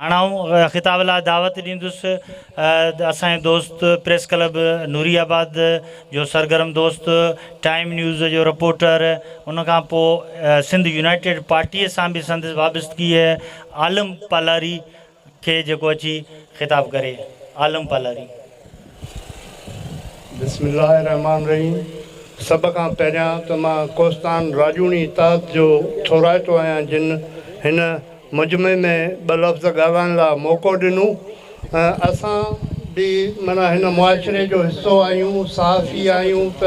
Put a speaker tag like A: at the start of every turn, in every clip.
A: हाणे ख़िताब लाइ दावत ॾींदुसि असांजे दोस्त प्रेस क्लब नूरियाबाद जो सरगर्म दोस्त टाइम न्यूज़ जो रिपोर्टर, उनखां पोइ सिंध यूनाइटेड पार्टीअ सां बि संदसि वाबस्तगी आहे आलम पालारी खे जेको अची ख़िताब करे। आलम पालारी।
B: बिस्मिल्लाहिर्रहमानिर्रहीम। सभ खां पहिरियां त मां कोस्तान राजूनी इताद जो थोराइतो आहियां जिन हिन मजमे में ॿ लफ़्ज़ ॻाल्हाइण लाइ मौक़ो ॾिनो। असां बि माना हिन मुआशिरे जो हिसो आहियूं, सहाफ़ी आहियूं त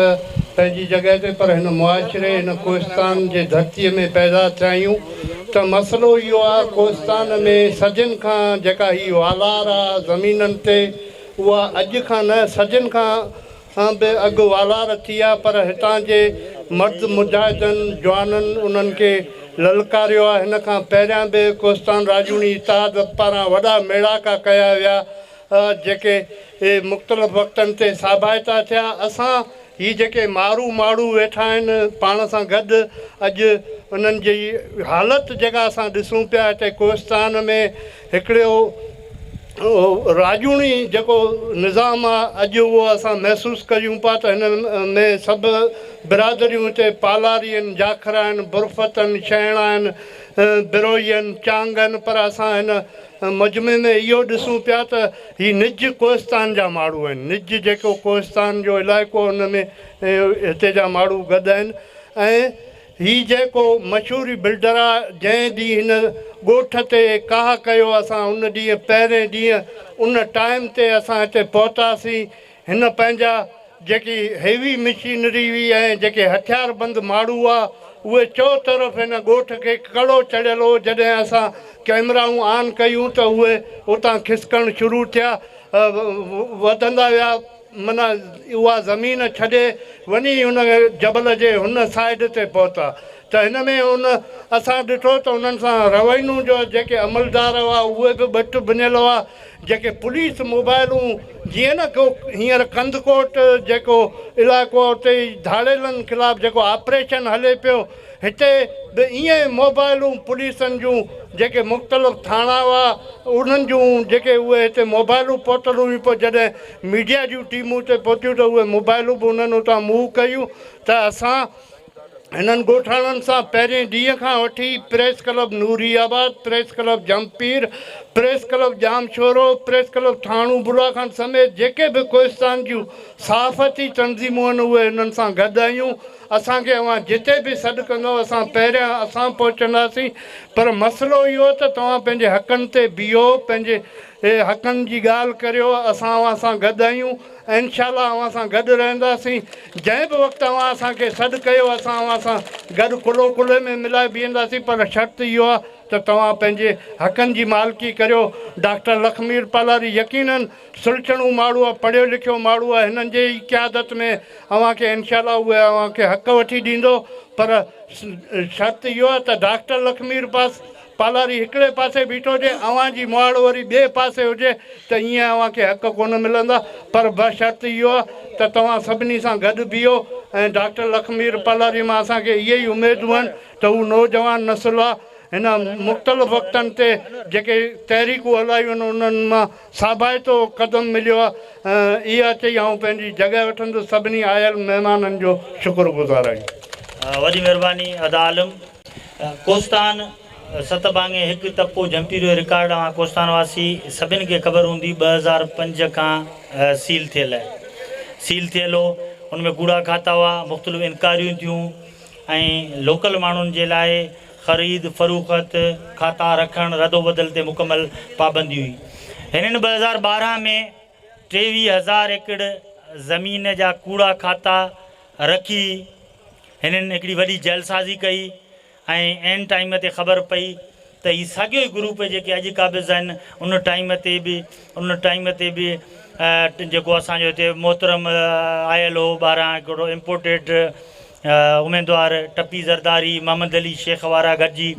B: पंहिंजी जॻह ते, पर हिन मुआशिरे हिन कोस्तान जे धरतीअ में पैदा थिया आहियूं। त मसइलो इहो आहे, कोस्तान में सदियुनि खां जेका हीअ वालार आहे ज़मीननि ते, उहा अॼु खां न सदियुनि खां बि अॻु वालार थी आहे, पर हितां जे मर्द मुजाहिदनि जवाननि उन्हनि खे ललकारियो आहे। हिन खां पहिरियां बि कोस्तान राजूनी इताद पारां वॾा मेड़ाका कया विया जेके मुख़्तलिफ़ वक़्तनि ते साबाइता थिया। असां हीअ जेके माण्हू वेठा आहिनि पाण सां गॾु, अॼु उन्हनि जी हालति जेका असां ॾिसूं पिया हिते कोस्तान में, हिकिड़ो राजूनी जेको निज़ाम आहे अॼु उहो असां महसूसु कयूं पिया त हिन में सभु बिरादरियूं हिते पालारी आहिनि, जाखरा आहिनि, बुरफ़त आहिनि, छेणा आहिनि, बिरोई आहिनि, चांग आहिनि, पर असां हिन मजमे में इहो ॾिसूं पिया त हीअ निज कोस्तान जा माण्हू आहिनि। निज जेको कोस्तान जो इलाइक़ो उन में हिते जा माण्हू गॾु आहिनि। ऐं हीअ जेको मशहूरी बिल्डर आहे जंहिं ॾींहुं हिन ॻोठ ते काह कयो, असां उन ॾींहुं पहिरें ॾींहुं उन टाइम ते असां हिते पहुतासीं। हिन पंहिंजा जेकी हेवी मशीनरी हुई ऐं जेके हथियारबंद माण्हू हुआ उहे चओ तरफ़ हिन ॻोठ खे कड़ो चढ़ियल हो। जॾहिं असां कैमराऊं ऑन कयूं त उहे उतां खिसकणु शुरू थिया, वधंदा विया, माना उहा ज़मीन छॾे वञी हुन जबल जे हुन साइड ते पहुता। त हिन में उन असां ॾिठो त उन्हनि सां रवाइनूं जो जेके अमलदार हुआ उहे बि ॿट बिनियल हुआ। जेके पुलिस मोबाइलूं जीअं न को हींअर कंदकोट जेको इलाइक़ो उते धाड़ेलनि ख़िलाफ़ु जेको ऑपरेशन हले पियो, हिते बि ईअं मोबाइलूं पुलिसनि जूं जेके मुख़्तलिफ़ थाणा हुआ उन्हनि जूं जेके उहे हिते मोबाइलूं पहुतल हुयूं, पोइ जॾहिं मीडिया जूं टीमूं हिते पहुतियूं त उहे मोबाइलूं बि उन्हनि उतां मूव कयूं। त असां हिननि ॻोठाणनि सां पहिरें ॾींहं खां वठी press club Nooriabad, press club Jhimpir, press club Jamshoro, press club Thano बुराखंड समेत जेके बि कोस्तान जूं सहाफ़ती तंज़ीमूं आहिनि उहे हिननि सां गॾु आहियूं। असांखे अवां जिते बि सॾु कंदो असां पहिरियां असां पहुचंदासीं। पर मसइलो इहो त तव्हां पंहिंजे हक़नि ते बीहो, पंहिंजे हक़नि जी ॻाल्हि करियो। असां अव्हां सां गॾु आहियूं ऐं इनशाला अव्हां सां गॾु रहंदासीं। जंहिं बि वक़्तु अव्हां असांखे सॾु कयो असां अव्हां सां गॾु कुल्हो कुल्हे में मिलाए बीहंदासीं, पर शर्त इहो आहे त तव्हां पंहिंजे हक़नि जी मालिकी करियो। डॉक्टर लखमीर पालारी यकीननि सुलझणू माण्हू आहे, पढ़ियो लिखियो माण्हू आहे। हिननि जे ई क़यादत में अव्हांखे इनशाला उहे अव्हांखे हक़ वठी ॾींदो। पर शर्त इहो आहे त डॉक्टर लखमीर पालारी हिकिड़े पासे बीठो हुजे, अव्हां जी मुआड़ वरी ॿिए पासे हुजे, त ईअं अव्हांखे हक़ कोन मिलंदा। पर बशर्त इहो आहे त तव्हां सभिनी सां गॾु बीहो। ऐं डॉक्टर लखमीर पालारी मां असांखे इहे ई उमेदूं आहिनि त हू नौजवान नस्ल आहे, हिन मुख़्तलिफ़ वक़्तनि ते जेके तहरीकूं हलायूं आहिनि उन्हनि मां साबाइतो क़दम मिलियो आहे। इहा चई ऐं पंहिंजी जॻह वठंदुसि। सभिनी आयल महिमाननि जो शुक्रगुज़ार आहियूं।
A: वॾी महिरबानी अदा आलम। कोस्तान सतबांगे हिकु तपो जमपीर जो रिकॉर्ड आहे। कोस्तान वासी सभिनि खे ख़बर हूंदी 2005 खां सील थियल हो। उनमें कूड़ा खाता हुआ, मुख़्तलिफ़ इनकारियूं थियूं ऐं लोकल माण्हुनि जे लाइ ख़रीद फ़रोख़्त, खाता रखणु, रदो बदल ते मुकमल पाबंदी हुई। हिननि 2012 में 23,000 एकड़ ज़मीन जा कूड़ा खाता रखी हिननि हिकिड़ी वॾी जलसाज़ी कई ऐं एन टाइम ते ख़बर पई त हीअ साॻियो ई ग्रुप जेके अॼु क़ाबिज़ आहिनि उन टाइम ते बि जेको असांजो हिते मोहतरम आयल हो ॿाहिरां हिकिड़ो इम्पोर्टेड उमेदवार टपी ज़रदारी, मोहम्मद अली शेख वारा गॾिजी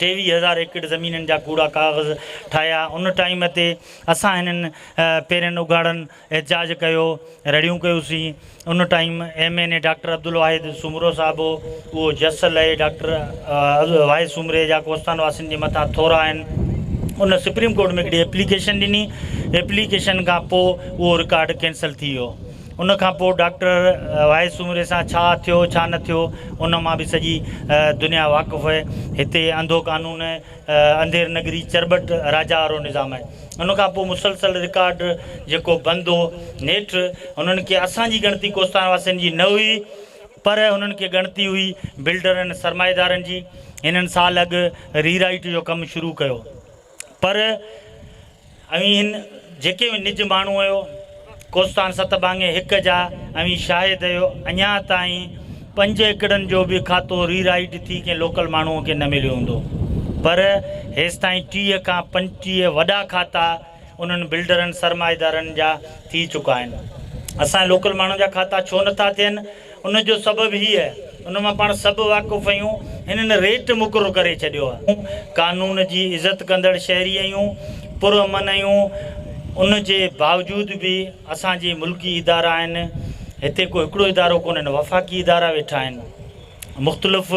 A: 23,000 एकड़ ज़मीननि जा कूड़ा काग़ज़ ठाहिया। उन टाइम ते असां हिननि पेरनि उघाड़नि एहतजाज कयो, रड़ियूं कयोसीं। उन टाइम MNA डॉक्टर अब्दुल वाहिद सुमरो साहिबु हो, उहो जसल आहे डॉक्टर वाहिद सुमरे जा कोस्तान वासियुनि जे मथां थोरा आहिनि। उन सुप्रीम कोर्ट में हिकिड़ी एप्लीकेशन ॾिनी। एप्लीकेशन खां पोइ उहो रिकॉर्ड कैंसिल थी वियो। उन खां पोइ डॉक्टर वाइस उमिरि सां छा थियो छा न थियो उन मां बि सॼी दुनिया वाक़ुफ़ु आहे। हिते अंधो कानून अंधेर नगरी चरबट राजा वारो निज़ाम आहे। उन खां पोइ मुसलसल रिकॉर्ड जेको बंदि हो नेठि हुननि खे असांजी ॻणती कोस्तान वासियुनि जी न हुई, पर हुननि खे ॻणती हुई बिल्डरनि सरमाएदारनि जी। हिननि साल अॻु रीराइट जो कमु शुरू कयो, पर हिन जेके निज माण्हू हुयो कोस्तान सतबांगे हिक जा शाहिद हुयो, अञा ताईं 5 एकड़नि जो बि खातो रीराइट थी कंहिं लोकल माण्हूअ खे न मिलियो हूंदो। पर हेसि ताईं 30 खां 35 वॾा खाता उन्हनि बिल्डरनि सरमाएदारनि जा थी चुका आहिनि। असां लोकल माण्हुनि जा खाता छो नथा थियनि, उनजो सबबु ही आहे, उन मां पाण सभु वाक़ुफ़ु आहियूं, हिननि रेट मुक़ररु करे छॾियो आहे। कानून जी इज़त कंदड़ शहरी आहियूं, पुरअमन आहियूं, उन जे बावजूद भी असांजे मुल्की इदारा आहिनि। हिते को हिकिड़ो इदारो कोन्हे, वफ़ाक़ी इदारा वेठा आहिनि, मुख़्तलिफ़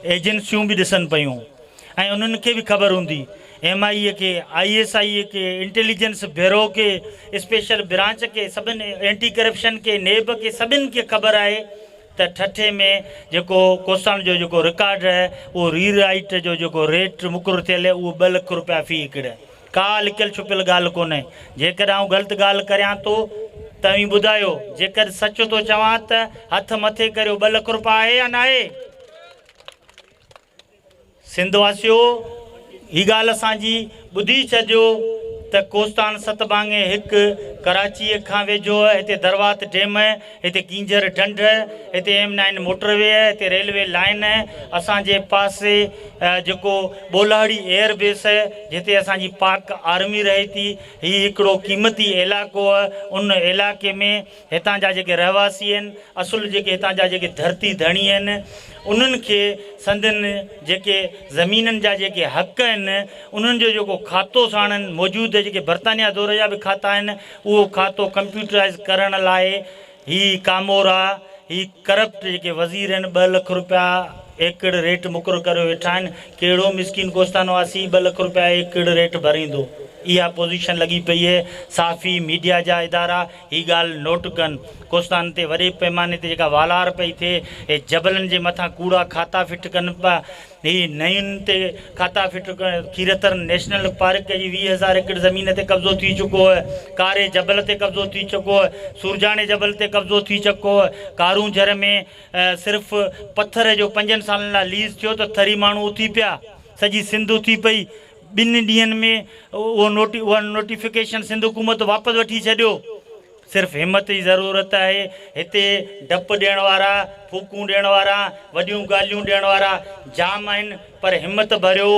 A: एजेंसियूं बि ॾिसनि पियूं ऐं उन्हनि खे बि ख़बर हूंदी। MI के, ISI के, इंटेलिजेंस ब्यूरो के, स्पेशल ब्रांच के, सभिनि एंटी करप्शन के, नेब के, सभिनि खे ख़बर आहे त ठठे में जेको कोस्तान जो जेको रिकॉर्ड आहे उहो रीराइट जो जेको रेट मुक़ररु थियल आहे उहो 2 लख रुपया फ़ी हिकिड़े। का लिकियल छुपियल ॻाल्हि कोन्हे। जेकॾहिं आउं ग़लति ॻाल्हि करियां थो तव्हीं ॿुधायो, जेकर सच थो चवां त हथ मथे करियो, 2 लख रुपया आहे या न आहे? सिंध वासियो, हीअ ॻाल्हि असांजी ॿुधी छॾियो त कोस्तान सतबांगे हिकु कराचीअ खां वेझो आहे। हिते दरवात डैम आहे, हिते कींजर ढंढ आहे, हिते M9 मोटरवे आहे, हिते रेलवे लाइन आहे। असांजे पासे जेको बोलाड़ी एयरबेस आहे जिते असांजी पाक आर्मी रहे थी, हीउ हिकिड़ो क़ीमती इलाइक़ो आहे। उन इलाइक़े में हितां जा जेके रहवासी आहिनि, असुल जेके हितां जा जेके धरती धणी आहिनि, उन्हनि खे संदनि जेके ज़मीननि जा जेके हक़ आहिनि उन्हनि जो जेको खातो साणनि मौजूदु जेके बर्तानिया दौर जा बि खाता आहिनि, उहो खातो कंप्यूटराइज़ करण लाइ ही कामोरा, ही करप्ट जेके वज़ीर आहिनि 2 लख रुपया एकड़ रेट मुक़ररु करे वेठा आहिनि। कहिड़ो मिसकिन कोस्तान वासी 2 लख रुपया एकड़ रेट भरींदो? इहा पोज़ीशन लॻी पई आहे। साफ़ी मीडिया जा इदारा हीअ ॻाल्हि नोट कनि। कोस्तान ते वॾे पैमाने ते जेका वालार पई थिए, हे जबलनि जे मथां कूड़ा खाता फिट कनि पिया, ही नयुनि ते खाता फिट कनि। खीरतर नेशनल पार्क जी 20,000 एकड़ ज़मीन ते कब्ज़ो थी चुको आहे, कारे जबल ते कब्ज़ो थी चुको आहे, सुरजाणे जबल ते कब्ज़ो थी चुको आहे। कारूंझर में सिर्फ़ु पत्थर जो 5 सालनि लाइ लीज़ थियो त थरी माण्हू उथी पिया, सॼी सिंध उथी पई। 2 ॾींहंनि में उहा नोटिफिकेशन सिंध हुकूमत वापसि वठी छॾियो। सिर्फ़ु हिमत जी ज़रूरत आहे। हिते डपु ॾियण वारा, फूकूं ॾियण वारा, वॾियूं ॻाल्हियूं ॾियण वारा जाम आहिनि, पर हिमत भरियो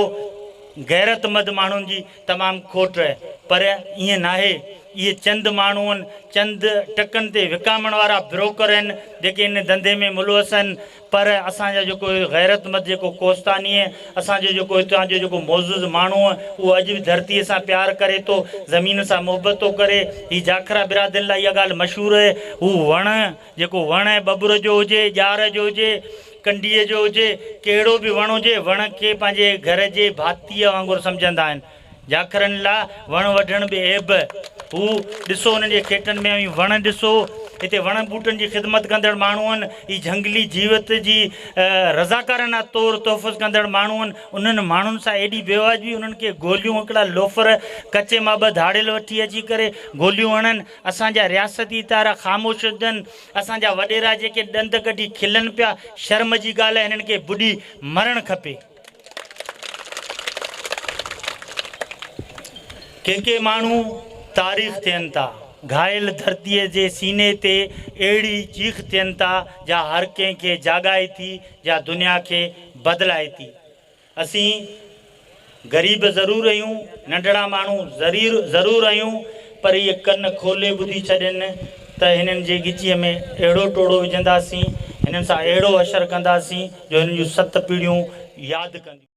A: गैरतमंद माण्हुनि जी तमामु खोट आहे। पर ईअं नाहे, इहे चंद माण्हू आहिनि, चंद टकनि ते विकामण वारा ब्रोकर आहिनि जेके इन धंधे में मुलवस आहिनि। पर असांजा जेको गैरतमंद जेको कोस्तानी आहे, असांजो जेको हितां जो जेको मौज़ूज़ माण्हू आहे, उहो अॼु बि धरतीअ सां प्यारु करे थो, ज़मीन सां मुहबत थो करे। हीअ जाखरा बिरादनि लाइ इहा ॻाल्हि मशहूरु आहे। हू वण जेको वण आहे, बबुर जो हुजे, ॼार जो हुजे, कंडीअ जो हुजे, कहिड़ो बि वण हुजे, वण खे पंहिंजे घर जे भातीअ वांगुरु सम्झंदा आहिनि। जाखरनि लाइ वण वढण बि ऐब। हू ॾिसो हुननि जे खेतनि में वण ॾिसो, हिते वण ॿूटनि जी ख़िदमत कंदड़ माण्हू आहिनि। हीअ झंगली जीवत जी रज़ाकारना तौरु तोहफ़ुज़ कंदड़ माण्हू आहिनि। उन्हनि माण्हुनि सां एॾी बेवाजिबी, उन्हनि खे गोलियूं, हिकिड़ा लोफर कचे मां 2 धाड़ियल वठी अची करे गोलियूं हणनि। असांजा रियासती इदारा ख़ामोश हुजनि। असांजा वॾेरा जेके ॾंद कढी खिलनि पिया, शर्म जी ॻाल्हि आहे, हिननि खे बुॾी मरणु खपे। के माण्हू तारीख़ थियनि था, घायल धरतीअ जे सीने ते अहिड़ी चीख थियनि था जा हर कंहिंखे जाॻाए थी, जा दुनिया खे बदिलाए थी। असीं ग़रीब ज़रूरु आहियूं, नंढड़ा माण्हू ज़रूरु आहियूं, पर इहे कन खोले ॿुधी छॾनि त हिननि जे गिचीअ में अहिड़ो टोड़ो विझंदासीं, हिननि सां अहिड़ो असरु कंदासीं जो हिननि जूं 7 पीढ़ियूं यादि कंदियूं।